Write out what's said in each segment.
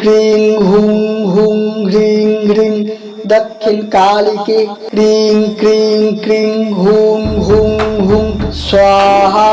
Cream हुं हुं ह्रीं ह्रीं दक्षिणकालिके क्रीं क्रीं क्रीं हुं हुं हुं स्वाहा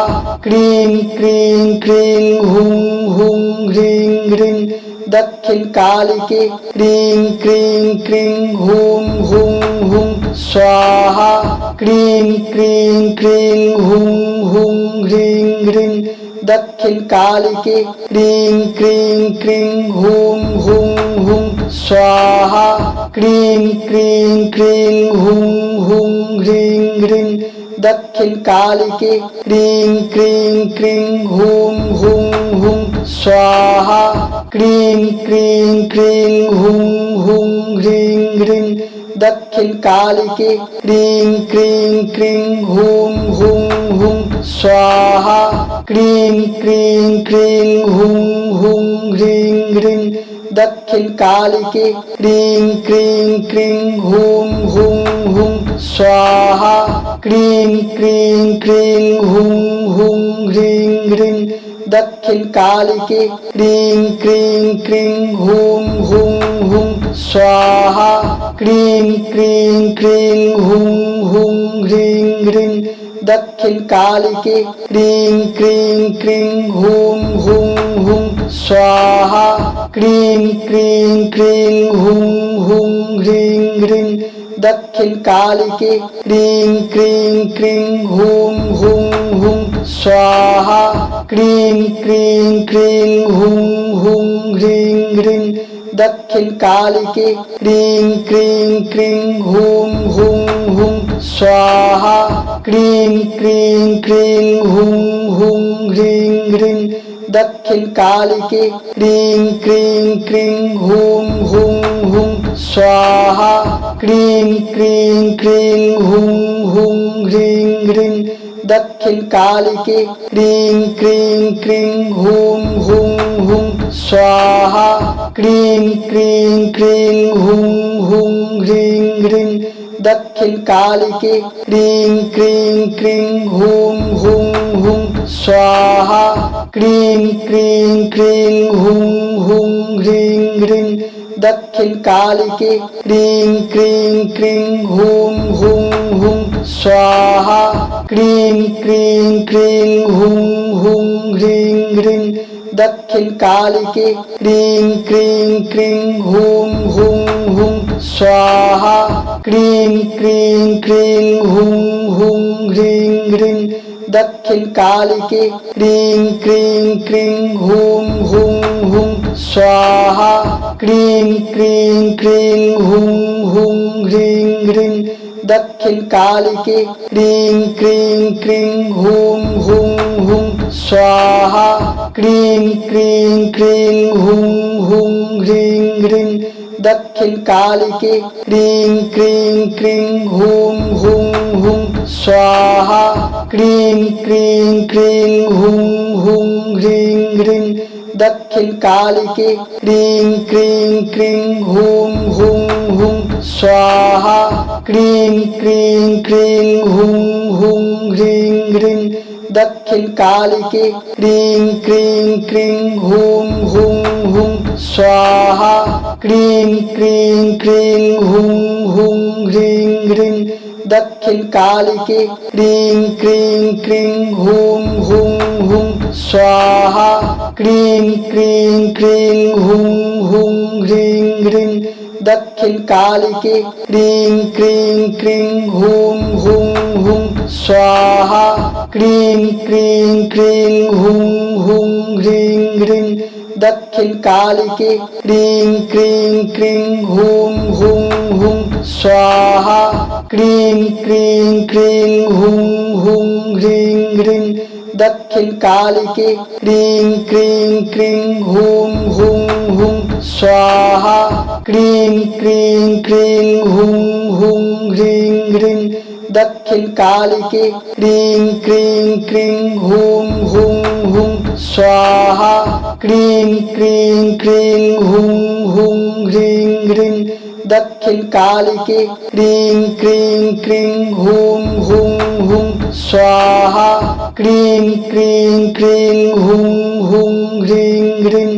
क्रीं क्रीं क्रीं हुं हुं ह्रीं ह्रीं दक्षिणकालिके क्रीं क्रीं क्रीं हुं हुं हुं स्वाहा क्रीं क्रीं क्रीं हुं हुं ह्रीं ह्रीं दक्षिणकालिके क्रीं क्रीं क्रीं हुं हुं हुं स्वाहा क्रीं क्रीं क्रीं हुं हुं ह्रीं ह्रीं दक्षिणकालिके क्रीं क्रीं क्रीं हुं हुं हुं स्वाहा क्रीं क्रीं क्रीं हुं हुं ह्रीं ह्रीं दक्षिणकालिके क्रीं क्रीं क्रीं हुं हुं हुं स्वाहा क्रीं क्रीं क्रीं हुं हुं ह्रीं ह्रीं दक्षिणकालिके क्रीं क्रीं क्रीं हुं हुं हुं स्वाहा क्रीं क्रीं क्रीं हुं हुं ह्रीं ह्रीं दक्षिणकालिके क्रीं क्रीं क्रीं हुं हुं हुं स्वाहा क्रीं क्रीं क्रीं हुं हुं ह्रीं ह्रीं दक्षिणकालिके क्रीं क्रीं क्रीं हुं हुं हुं स्वाहा क्रीं क्रीं क्रीं हुं हुं ह्रीं ह्रीं दक्षिणकालिके क्रीं क्रीं क्रीं हुं हुं हुं स्वाहा क्रीं क्रीं क्रीं हुं हुं ह्रीं ह्रीं दक्षिणकालिके क्रीं क्रीं क्रीं हुं हुं हुं स्वाहा क्रीं क्रीं क्रीं हुं हुं ह्रीं ह्रीं दक्षिणकालिके क्रीं क्रीं क्रीं हुं हुं हुं स्वाहा क्रीं क्रीं क्रीं हुं हुं ह्रीं ह्रीं दक्षिणकालिके क्रीं क्रीं क्रीं हुं हुं हुं स्वाहा क्रीं क्रीं क्रीं हुं हुं ह्रीं ह्रीं दक्षिणकालिके क्रीं क्रीं क्रीं हुं हुं हुं स्वाहा क्रीं क्रीं क्रीं हुं हुं ह्रीं ह्रीं दक्षिणकालिके क्रीं क्रीं क्रीं हुं हुं हुं स्वाहा क्रीं क्रीं क्रीं हुं हुं ह्रीं ह्रीं दक्षिणकालिके क्रीं क्रीं क्रीं हुं हुं हुं स्वाहा क्रीं क्रीं क्रीं हुं हुं ह्रीं ह्रीं दक्षिणकालिके क्रीं क्रीं क्रीं हुं हुं हुं स्वाहा क्रीं क्रीं क्रीं हुं हुं ह्रीं ह्रीं दक्षिणकालिके क्रीं क्रीं क्रीं हुं हुं हुं स्वाहा क्रीं क्रीं क्रीं हुं हुं ह्रीं ह्रीं दक्षिणकालिके क्रीं क्रीं क्रीं हुं हुं हुं स्वाहा क्रीं क्रीं क्रीं हुं हुं ह्रीं ह्रीं दक्षिणकालिके क्रीं क्रीं क्रीं हुं हुं हुं स्वाहा क्रीं क्रीं क्रीं हुं हुं ह्रीं ह्रीं दक्षिणकालिके क्रीं क्रीं क्रीं हुं हुं हुं स्वाहा क्रीं क्रीं क्रीं हुं हुं ह्रीं ह्रीं दक्षिणकालिके क्रीं क्रीं क्रीं हुं हुं हुं स्वाहा क्रीं क्रीं क्रीं हुं हुं ह्रीं ह्रीं दक्षिणकालिके क्रीं क्रीं क्रीं हुं हुं हुं स्वाहा क्रीं क्रीं क्रीं हुं हुं ह्रीं ह्रीं दक्षिणकालिके क्रीं क्रीं क्रीं हुं हुं हुं स्वाहा क्रीं क्रीं क्रीं हुं हुं ह्रीं ह्रीं दक्षिणकालिके क्रीं क्रीं क्रीं हुं हुं हुं स्वाहा क्रीं क्रीं क्रीं हुं हुं ह्रीं ह्रीं दक्षिणकालिके क्रीं क्रीं क्रीं हुं हुं हुं स्वाहा क्रीं क्रीं क्रीं हुं हुं ह्रीं ह्रीं दक्षिणकालिके क्रीं क्रीं क्रीं हुं हुं हुं स्वाहा क्रीं क्रीं क्रीं हुं हुं ह्रीं ह्रीं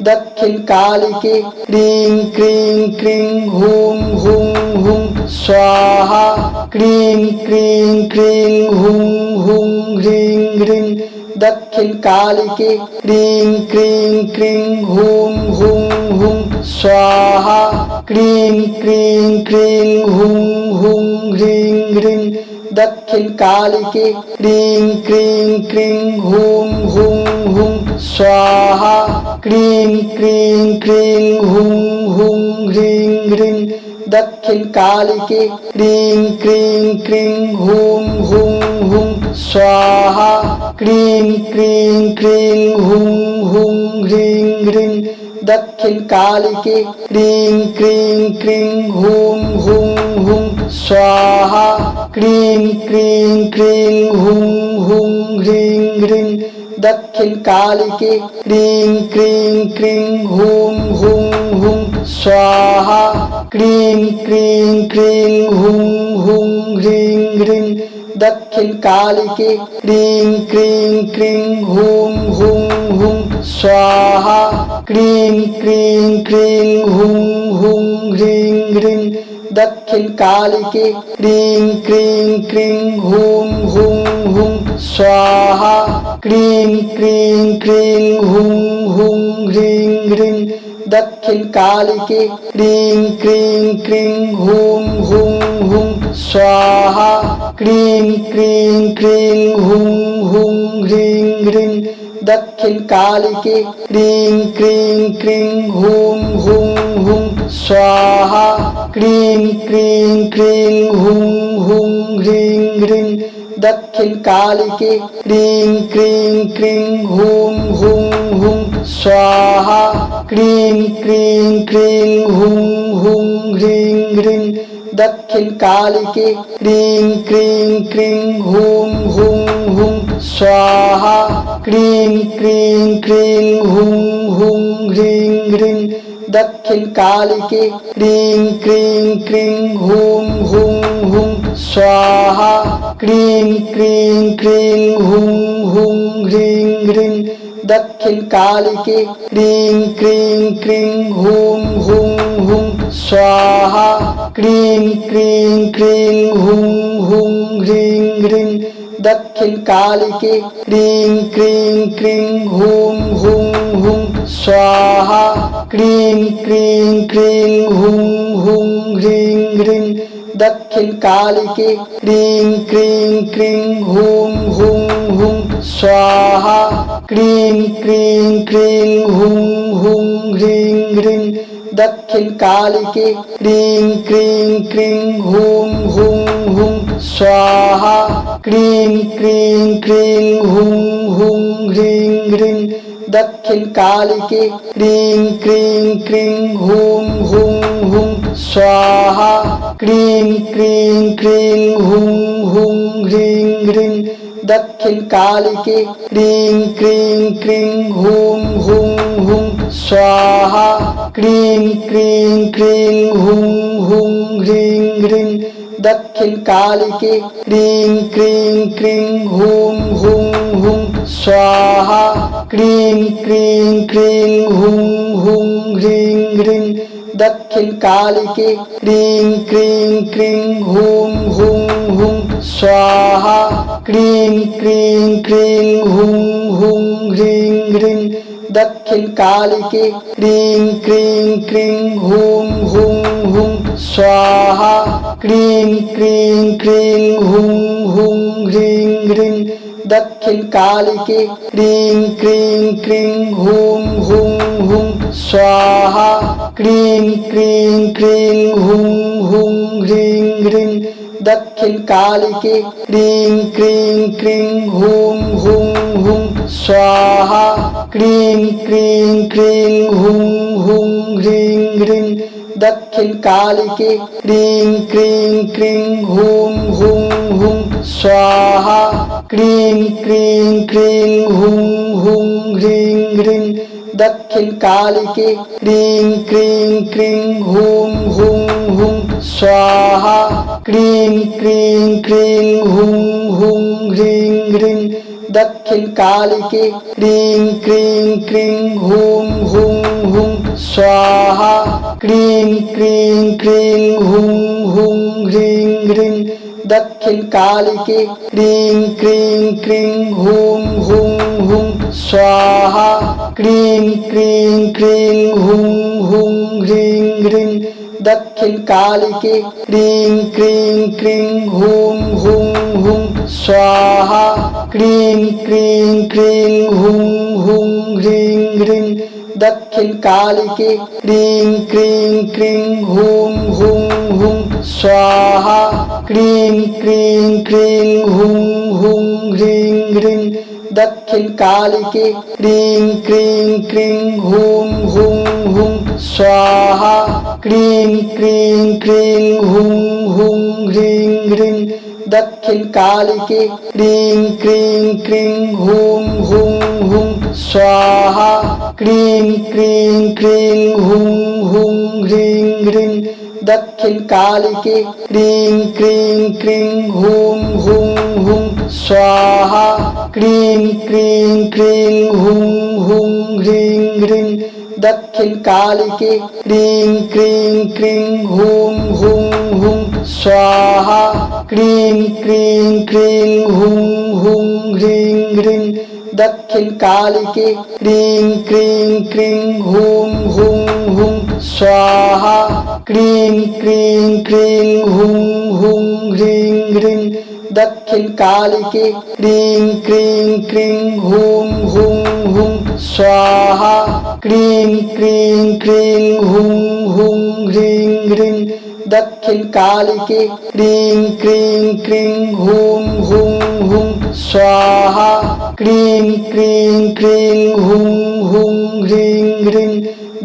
दक्षिण कालिके क्रीं क्रीं क्रीं हूं हूं हूं स्वाहा क्रीं क्रीं क्रीं हूं हूं ह्रीं ह्रीं दक्षिण कालिके क्रीं क्रीं क्रीं हूं हूं हूं स्वाहा क्रीं क्रीं क्रीं हूं हूं ह्रीं ह्रीं दक्षिण कालिके क्रीं क्रीं क्रीं हूं हूं हूं स्वाहा क्रीं क्रीं क्रीं हूं हूं ह्रीं ह्रीं दक्षिण कालिके क्रीं क्रीं क्रीं हूं हूं हूं स्वाहा क्रीं क्रीं क्रीं हूं हूं ह्रीं ह्रीं दक्षिण कालिके क्रीं क्रीं क्रीं हूं हूं हूं स्वाहा क्रीं क्रीं क्रीं हूं हूं ह्रीं ह्रीं दक्षिण कालिके क्रीं क्रीं क्रीं हूं हूं हूं स्वाहा क्रीं क्रीं क्रीं हूं हूं ह्रीं ह्रीं दक्षिण कालिके क्रीं क्रीं क्रीं हूं हूं हूं स्वाहा क्रीं क्रीं क्रीं हूं हूं ह्रीं ह्रीं दक्षिण कालिके क्रीं क्रीं क्रीं हूं हूं हूं स्वाहा क्रीं क्रीं क्रीं हूं हूं ह्रीं ह्रीं दक्षिण कालिके क्रीं क्रीं क्रीं हूं हूं हूं स्वाहा क्रीं क्रीं क्रीं हूं हूं ह्रीं ह्रीं दक्षिण कालिके क्रीं क्रीं क्रीं हूं हूं हूं स्वाहा क्रीं क्रीं क्रीं हूं हूं ह्रीं ह्रीं दक्षिण कालिके क्रीं क्रीं क्रीं हूं हूं हूं स्वाहा क्रीं क्रीं क्रीं हूं हूं ह्रीं ह्रीं दक्षिण कालिके क्रीं क्रीं क्रीं हूं हूं हूं स्वाहा क्रीं क्रीं क्रीं हूं हूं ह्रीं ह्रीं दक्षिण कालिके क्रीं क्रीं क्रीं हूं हूं हूं स्वाहा क्रीं क्रीं क्रीं हूं हूं ह्रीं ह्रीं दक्षिण कालिके क्रीं क्रीं क्रीं हूं हूं हूं स्वाहा क्रीं क्रीं क्रीं हूं हूं ह्रीं ह्रीं दक्षिण कालिके क्रीं क्रीं क्रीं हूं हूं हूं स्वाहा क्रीं क्रीं क्रीं हूं हूं ह्रीं ह्रीं दक्षिण कालिके क्रीं क्रीं क्रीं हूं हूं हूं स्वाहा क्रीं क्रीं क्रीं हूं हूं ह्रीं ह्रीं दक्षिण कालिके क्रीं क्रीं क्रीं हूं हूं हूं स्वाहा क्रीं क्रीं क्रीं हूं हूं ह्रीं ह्रीं दक्षिण कालिके क्रीं क्रीं क्रीं हूं हूं हूं स्वाहा क्रीं क्रीं क्रीं हूं हूं ह्रीं ह्रीं दक्षिण कालिके क्रीं क्रीं क्रीं हूं हूं हूं स्वाहा क्रीं क्रीं क्रीं हूं हूं ह्रीं ह्रीं दक्षिण कालिके क्रीं क्रीं क्रीं हूं हूं हूं स्वाहा क्रीं क्रीं क्रीं हूं हूं ह्रीं ह्रीं दक्षिण कालिके क्रीं क्रीं क्रीं हूं हूं हूं स्वाहा क्रीं क्रीं क्रीं हूं हूं ह्रीं ह्रीं दक्षिण कालिके क्रीं क्रीं क्रीं हूं हूं हूं स्वाहा क्रीं क्रीं क्रीं हूं हूं ह्रीं ह्रीं दक्षिण कालिके क्रीं क्रीं क्रीं हूं हूं हूं स्वाहा क्रीं क्रीं क्रीं हूं हूं ह्रीं ह्रीं दक्षिण कालिके क्रीं क्रीं क्रीं हूं हूं हूं स्वाहा क्रीं क्रीं क्रीं हूं हूं ह्रीं ह्रीं दक्षिण कालिके क्रीं क्रीं क्रीं हूं हूं हूं स्वाहा क्रीं क्रीं क्रीं हूं हूं ह्रीं ह्रीं दक्षिण कालिके क्रीं क्रीं क्रीं हूं हूं हूं स्वाहा क्रीं क्रीं क्रीं हूं हूं ह्रीं ह्रीं दक्षिणकालिके क्रीं क्रीं क्रीं हूं हूं हूं स्वाहा क्रीं क्रीं क्रीं हूं हूं ह्रीं ह्रीं दक्षिणकालिके क्रीं क्रीं क्रीं हूं हूं हूं स्वाहा क्रीं क्रीं क्रीं हूं हूं ह्रीं ह्रीं दक्षिणकालिके क्रीं क्रीं क्रीं हूं हूं हूं स्वाहा क्रीं क्रीं क्रीं हूं हूं ह्रीं ह्रीं दक्षिणकालिके क्रीं क्रीं क्रीं हूं हूं हूं स्वाहा क्रीं क्रीं क्रीं हूं हूं ह्रीं ह्रीं दक्षिणकालिके क्रीं क्रीं क्रीं हूं हूं हूं स्वाहा क्रीं क्रीं क्रीं हूं हूं ह्रीं ह्रीं दक्षिणकालिके क्रीं क्रीं क्रीं हूं हूं हूं स्वाहा क्रीं क्रीं क्रीं हूं हूं ह्रीं ह्रीं दक्षिणकालिके क्रीं क्रीं क्रीं हूं हूं हूं स्वाहा क्रीं क्रीं क्रीं हूं हूं ह्रीं ह्रीं दक्षिणकालिके क्रीं क्रीं क्रीं हूं हूं हूं स्वाहा क्रीं क्रीं क्रीं हूं हूं ह्रीं ह्रीं दक्षिणकालिके क्रीं क्रीं क्रीं हूं हूं हूं स्वाहा क्रीं क्रीं क्रीं हूं हूं ह्रीं ह्रीं दक्षिणकालिके क्रीं क्रीं क्रीं हूं हूं हूं स्वाहा क्रीं क्रीं क्रीं हूं हूं ह्रीं ह्रीं दक्षिणकालिके क्रीं क्रीं क्रीं हूं हूं हूं स्वाहा क्रीं क्रीं क्रीं हूं हूं ह्रीं ह्रीं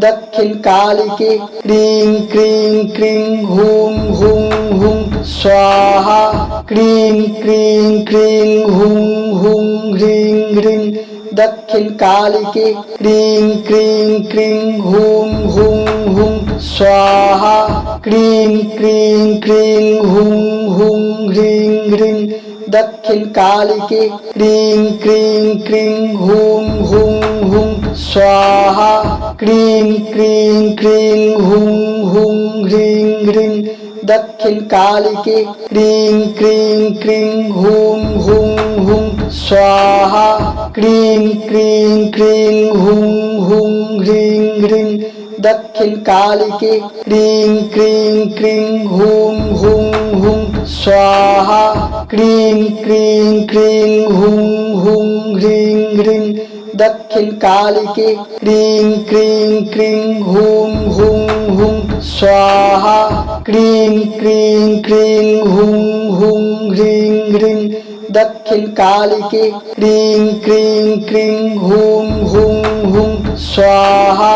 दक्षिणकालिके क्रीं क्रीं क्रीं हूं हूं हूं स्वाहा क्रीं क्रीं क्रीं हूं हूं ह्रीं ह्रीं दक्षिणकालिके क्रीं क्रीं क्रीं हूं हूं हूं स्वाहा क्रीं क्रीं क्रीं हूं हूं ह्रीं ह्रीं दक्षिणकालिके क्रीं क्रीं क्रीं हूं हूं हूं स्वाहा क्रीं क्रीं क्रीं हूं हूं ह्रीं ह्रीं दक्षिणकालिके क्रीं क्रीं क्रीं हूं हूं हूं स्वाहा क्रीं क्रीं क्रीं हूं हूं ह्रीं ह्रीं दक्षिणकालिके क्रीं क्रीं क्रीं हूं हूं हूं स्वाहा क्रीं क्रीं क्रीं हूं हूं ह्रीं ह्रीं दक्षिणकालिके क्रीं क्रीं क्रीं हूं हूं हूं स्वाहा क्रीं क्रीं क्रीं हूं हूं ह्रीं ह्रीं दक्षिणकालिके क्रीं क्रीं क्रीं हूं हूं हूं स्वाहा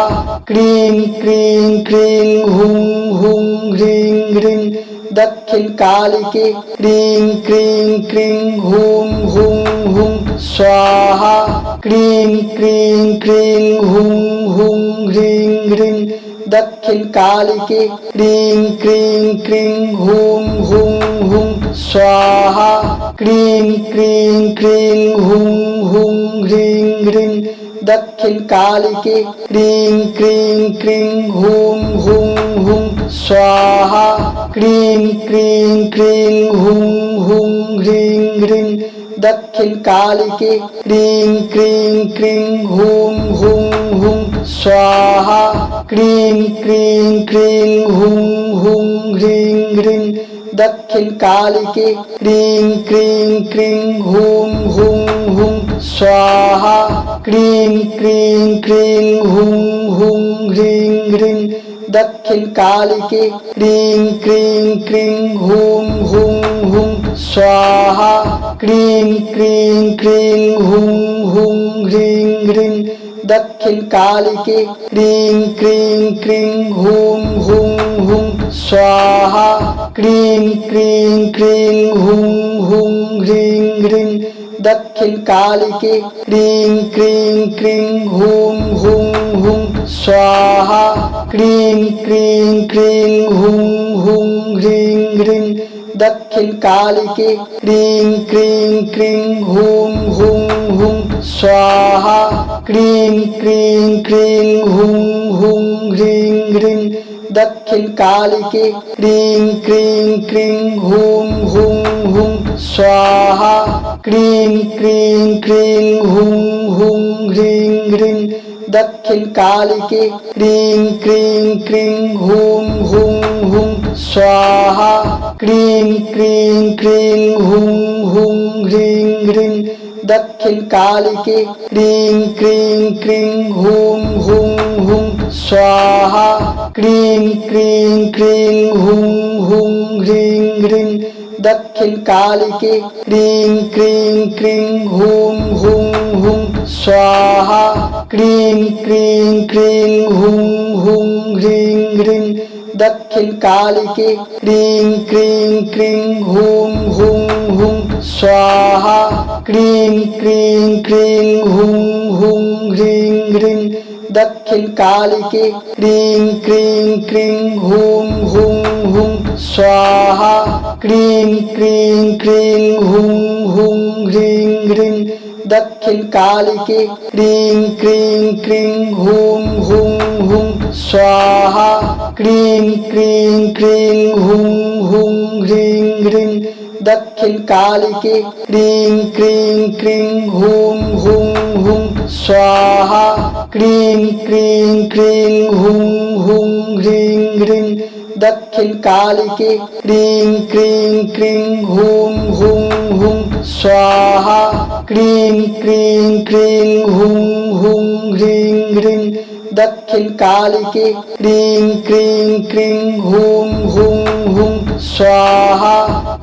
क्रीं क्रीं क्रीं हूं हूं ह्रीं ह्रीं दक्षिणकालिके क्रीं क्रीं क्रीं हूं हूं हूं स्वाहा क्रीं क्रीं क्रीं हूं हूं ह्रीं ह्रीं दक्षिणकालिके क्रीं क्रीं क्रीं हूं हूं हूं स्वाहा क्रीं क्रीं क्रीं हूं हूं ह्रीं ह्रीं दक्षिणकालिके क्रीं क्रीं क्रीं हूं हूं हूं स्वाहा क्रीं क्रीं क्रीं हूं हूं ह्रीं ह्रीं दक्षिणकालिके क्रीं क्रीं क्रीं हूं हूं हूं स्वाहा क्रीं क्रीं क्रीं हूं हूं ह्रीं ह्रीं दक्षिणकालिके क्रीं क्रीं क्रीं हूं हूं हूं स्वाहा क्रीं क्रीं क्रीं हूं हूं ह्रीं ह्रीं दक्षिणकालिके क्रीं क्रीं क्रीं हूं हूं हूं स्वाहा क्रीं क्रीं क्रीं हूं हूं ह्रीं ह्रीं दक्षिणकालिके क्रीं क्रीं क्रीं हूं हूं हूं स्वाहा क्रीं क्रीं क्रीं हूं हूं ह्रीं ह्रीं दक्षिणकालिके क्रीं क्रीं क्रीं हूं हूं हूं स्वाहा क्रीं क्रीं क्रीं हूं हूं ह्रीं ह्रीं दक्षिण कालिके क्रीं क्रीं क्रीं हूं हूं हूं स्वाहा क्रीं क्रीं क्रीं हूं हूं ह्रीं ह्रीं दक्षिण कालिके क्रीं क्रीं क्रीं हूं हूं हूं स्वाहा क्रीं क्रीं क्रीं हूं हूं ह्रीं ह्रीं दक्षिण कालिके क्रीं क्रीं क्रीं हूं हूं हूं स्वाहा क्रीं क्रीं क्रीं हूं हूं ह्रीं ह्रीं दक्षिण कालिके क्रीं क्रीं क्रीं हूं हूं हूं स्वाहा क्रीं क्रीं क्रीं हूं हूं ह्रीं ह्रीं दक्षिण कालिके क्रीं क्रीं क्रीं हूं हूं हूं स्वाहा क्रीं क्रीं क्रीं हूं हूं ह्रीं ह्रीं दक्षिण कालिके क्रीं क्रीं क्रीं हूं हूं हूं स्वाहा क्रीं क्रीं क्रीं हूं हूं ह्रीं ह्रीं दक्षिण कालिके क्रीं क्रीं क्रीं हूं हूं हूं स्वाहा क्रीं क्रीं क्रीं हूं हूं ह्रीं ह्रीं दक्षिण कालिके क्रीं क्रीं क्रीं हूं हूं हूं स्वाहा क्रीं क्रीं क्रीं हूं हूं ह्रीं ह्रीं दक्षिण कालिके क्रीं क्रीं क्रीं हूं हूं हूं स्वाहा क्रीं क्रीं क्रीं हूं हूं ह्रीं ह्रीं दक्षिण कालिके क्रीं क्रीं क्रीं हूं हूं हूं स्वाहा क्रीं क्रीं क्रीं हूं हूं ह्रीं ह्रीं दक्षिण कालिके क्रीं क्रीं क्रीं हूं हूं हूं स्वाहा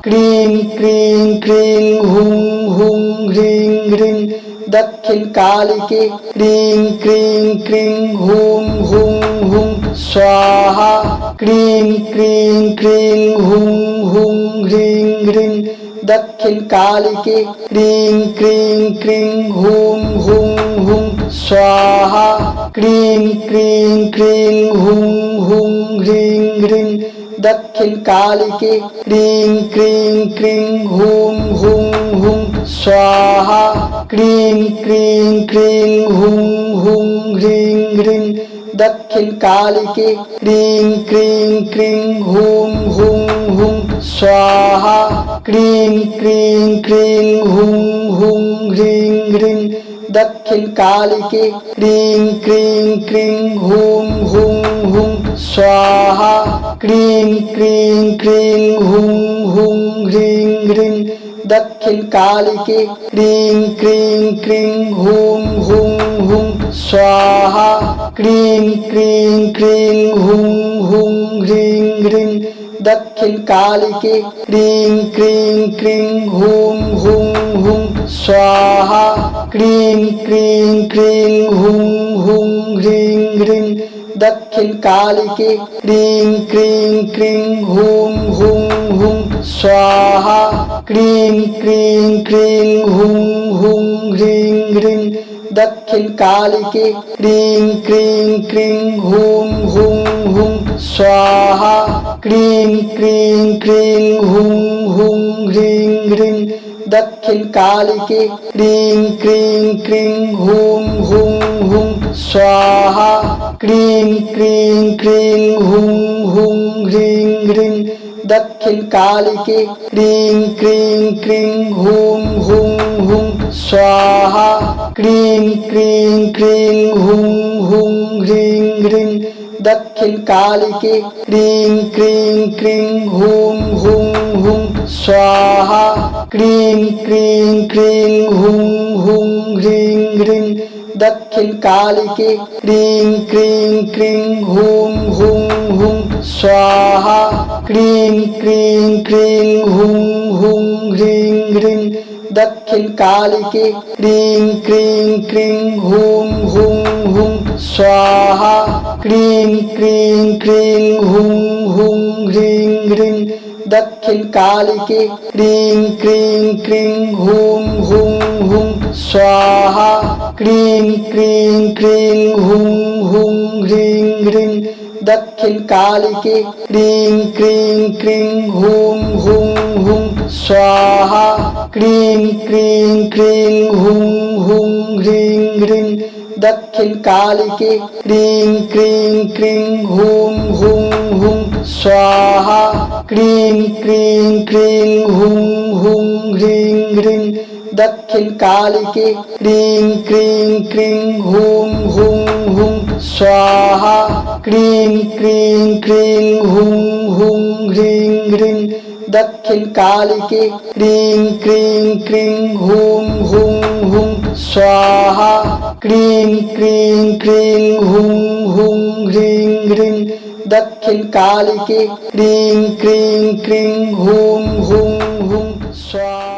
क्रीं क्रीं क्रीं हूं हूं ह्रीं ह्रीं दक्षिण कालिके क्रीं क्रीं क्रीं हूं हूं हूं स्वाहा क्रीं क्रीं क्रीं हूं हूं ह्रीं ह्रीं दक्षिण कालिके क्रीं क्रीं क्रीं हूं हूं हूं स्वाहा क्रीं क्रीं क्रीं हूं हूं ह्रीं ह्रीं दक्षिण कालिके क्रीं क्रीं क्रीं हूं हूं हूं स्वाहा क्रीं क्रीं क्रीं हूं हूं ह्रीं ह्रीं दक्षिण कालिके क्रीं क्रीं क्रीं हूं हूं हूं स्वाहा क्रीं क्रीं क्रीं हूं हूं ह्रीं ह्रीं दक्षिण कालिके क्रीं क्रीं क्रीं हूं हूं हूं स्वाहा क्रीं क्रीं क्रीं हूं हूं ह्रीं ह्रीं दक्षिण कालिके क्रीं क्रीं क्रीं हूं हूं हूं स्वाहा क्रीं क्रीं क्रीं हूं हूं ह्रीं ह्रीं दक्षिण कालिके क्रीं क्रीं क्रीं हूं हूं हूं स्वाहा क्रीं क्रीं क्रीं हूं हूं ह्रीं ह्रीं दक्षिण कालिके क्रीं क्रीं क्रीं हूं हूं हूं स्वाहा क्रीं क्रीं क्रीं हूं हूं ह्रीं ह्रीं दक्षिण कालिके क्रीं क्रीं क्रीं हूं हूं हूं स्वाहा क्रीं क्रीं क्रीं हूं हूं ह्रीं ह्रीं दक्षिण कालिके क्रीं क्रीं क्रीं हूं हूं हूं स्वाहा क्रीं क्रीं क्रीं हूं हूं ह्रीं ह्रीं दक्षिण कालिके क्रीं क्रीं क्रीं हूं हूं हूं स्वाहा क्रीं क्रीं क्रीं हूं हूं ह्रीं ह्रीं दक्षिण कालिके क्रीं क्रीं क्रीं हूं हूं हूं स्वाहा क्रीं क्रीं क्रीं हूं हूं ह्रीं ह्रीं दक्षिण कालिके क्रीं क्रीं क्रीं हूं हूं हूं स्वाहा क्रीं क्रीं क्रीं हूं हूं ह्रीं ह्रीं दक्षिण कालिके क्रीं क्रीं क्रीं हूं हूं हूं स्वाहा क्रीं क्रीं क्रीं हूं हूं ह्रीं ह्रीं दक्षिण कालिके क्रीं क्रीं क्रीं हूं हूं हूं स्वाहा क्रीं क्रीं क्रीं हूं हूं ह्रीं ह्रीं दक्षिण कालिके क्रीं क्रीं क्रीं हूं हूं स्वाहा क्रीं क्रीं क्रीं हुं हुं ह्रीं ह्रीं दक्षिण कालिके क्रीं क्रीं क्रीं हुं हुं हुं स्वाहा क्रीं क्रीं क्रीं हुं हुं ह्रीं ह्रीं दक्षिण कालिके क्रीं क्रीं क्रीं हुं हुं हुं स्वाहा क्रीं क्रीं क्रीं हुं हुं ह्रीं ह्रीं दक्षिण कालिके क्रीं क्रीं क्रीं हुं हुं हुं स्वाहा क्रीं क्रीं क्रीं हुं हुं ह्रीं ह्रीं दक्षिण कालिके क्रीं क्रीं क्रीं हुं हुं हुं स्वाहा।